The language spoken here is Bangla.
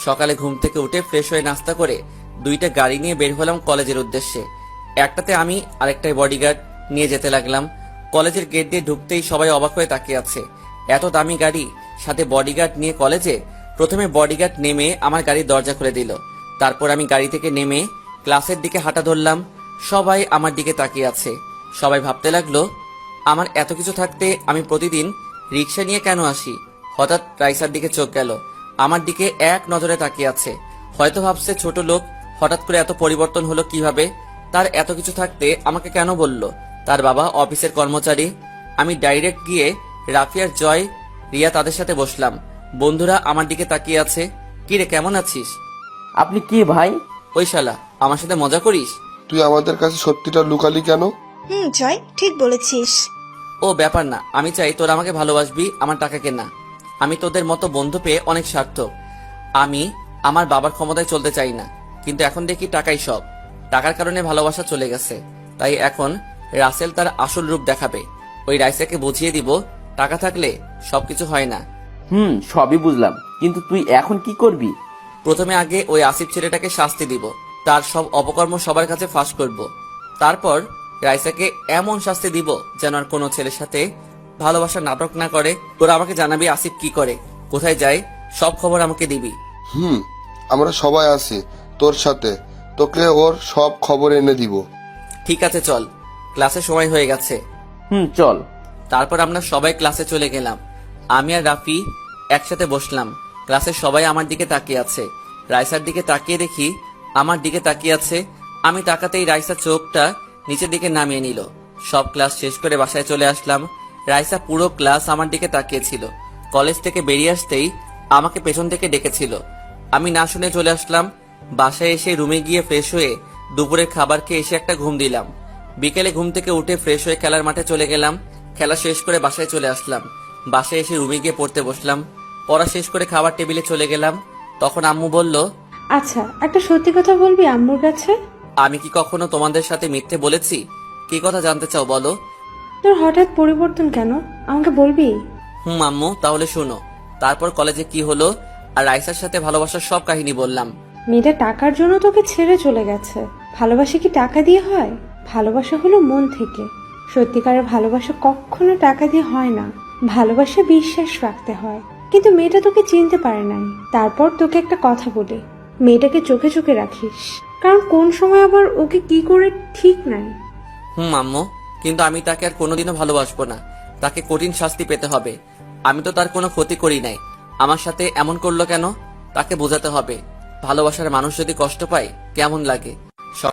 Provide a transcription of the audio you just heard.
সকালে ঘুম থেকে উঠে ফ্রেশ হয়ে নাস্তা করে দুইটা গাড়ি নিয়ে বের হলাম কলেজের উদ্দেশ্যে। একটাতে আমি, আরেকটাই বডিগার্ড নিয়ে যেতে লাগলাম। কলেজের গেট দিয়ে ঢুকতেই সবাই অবাক হয়ে তাকিয়ে আছে। এত দামি গাড়ি, সাথে বডিগার্ড নিয়ে কলেজে। প্রথমে বডিগার্ড নেমে আমার গাড়ির দরজা খুলে দিল। তারপর আমি গাড়ি থেকে নেমে ক্লাসের দিকে হাঁটা ধরলাম। সবাই আমার দিকে তাকিয়ে আছে। সবাই ভাবতে লাগলো আমার এত কিছু থাকতে আমি প্রতিদিন রিক্সা নিয়ে কেন আসি। হঠাৎ রাইসার দিকে চোখ গেল, আমার দিকে এক নজরে তাকিয়ে আছে। হয়তো ভাবছে ছোট লোক, হঠাৎ করে এত পরিবর্তন হলো কিভাবে। তার এত কিছু থাকতে আমাকে কেন বলল? তার বাবা অফিসের কর্মচারী। আমি ডাইরেক্ট গিয়ে রাফিয়ার, জয়, রিয়া তাদের সাথে বসলাম। বন্ধুরা আমার দিকে তাকিয়ে আছে। কি রে, কেমন আছিস? আপনি কি ভাই? ওই শালা, আমার সাথে মজা করিস? তুই আমাদের কাছে সত্যিটা লুকালি কেন? জয়, ঠিক বলেছিস। ও ব্যাপার না, আমি চাই তোরা আমাকে ভালোবাসবি, আমার টাকাকে না। আমি তোদের মতো বন্ধু পেয়ে অনেক সার্থক। আমি আমার বাবার ক্ষমতায় চলতে চাই না, কিন্তু এখন দেখি টাকাই সব। টাকার কারণে ভালোবাসা চলে গেছে, তাই এখন রাসেল তার আসল রূপ দেখাবে। ওই রাইসাকে বুঝিয়ে দিব টাকা থাকলে সবকিছু হয় না। সবই বুঝলাম, কিন্তু তুই এখন কি করবি? প্রথমে আগে ওই আসিফ ছেলেটাকে শাস্তি দিব, তার সব অপকর্ম সবার কাছে ফাঁস করব। তারপর রাইসাকে এমন শাস্তি দিব যেন আর কোনো ছেলের সাথে ভালোবাসার নাটক না করে। তোরা আমাকে জানাবি আসিফ কি করে, কোথায় যায়, সব খবর আমাকে দিবি। আমরা সবাই আছি তোর সাথে, তোকে ওর সব খবর এনে দিব। ঠিক আছে, চল, ক্লাসের সময় হয়ে গেছে। চল। তারপর আমরা সবাই ক্লাসে চলে গেলাম। আমি আর রাফি একসাথে বসলাম। ক্লাসের সবাই আমার দিকে তাকিয়ে আছে। রাইসার দিকে তাকিয়ে দেখি আমার দিকে তাকিয়ে আছে। আমি তাকাতেই রাইসা চোখটা নিচের দিকে নামিয়ে নিল। সব ক্লাস শেষ করে বাসায় চলে আসলাম। রাইসা পুরো ক্লাস আমার দিকে তাকিয়েছিল। কলেজ থেকে বেরিয়ে আসতেই আমাকে পেছন থেকে ডেকেছিল। আমি না শুনে চলে আসলাম। বাসায় এসে রুমে গিয়ে ফ্রেশ হয়ে দুপুরের খাবার খেয়ে এসে একটা ঘুম দিলাম। বিকেলে ঘুম থেকে উঠে ফ্রেশ হয়ে খেলার মাঠে চলে গেলাম। খেলা শেষ করে বাসায় চলে আসলাম। বাসায় এসে রুমে গিয়ে পড়তে বসলাম। পড়া শেষ করে খাবার টেবিলে চলে গেলাম। তখন আম্মু বলল, আচ্ছা, একটা সত্যি কথা বলবি আম্মুর কাছে? আমি কি কখনো তোমাদের সাথে মিথ্যে বলেছি? কি কথা জানতে চাও বলো? তোর হঠাৎ পরিবর্তন কেন, আমাকে বলবি? আম্মু, তাহলে শোনো। তারপর কলেজে কি হলো আর রাইসার সাথে ভালোবাসার সব কাহিনী বললাম। মেয়েটা টাকার জন্য তোকে ছেড়ে চলে গেছে। ভালোবাসা কি টাকা দিয়ে হয়? ভালোবাসা হলো মন থেকে। সত্যিকারের ভালোবাসা কখনো টাকা দিয়ে হয় না। ভালোবাসা বিশ্বাস রাখতে হয়। কিন্তু মেয়েটা তোকে চিনতে পারে নাই। তারপর তোকে একটা কথা বলি, মেয়েটাকে চোখে চোখে রাখিস, কারণ কোন সময় আবার ওকে কি করে ঠিক নাই। আম্মু, কিন্তু আমি তাকে আর কোনোদিনও ভালোবাসবো না। তাকে কঠিন শাস্তি পেতে হবে। আমি তো তার কোনো ক্ষতি করি নাই। আমার সাথে এমন করলো কেন? তাকে বোঝাতে হবে ভালোবাসার মানুষ যদি কষ্ট পায় কেমন লাগে।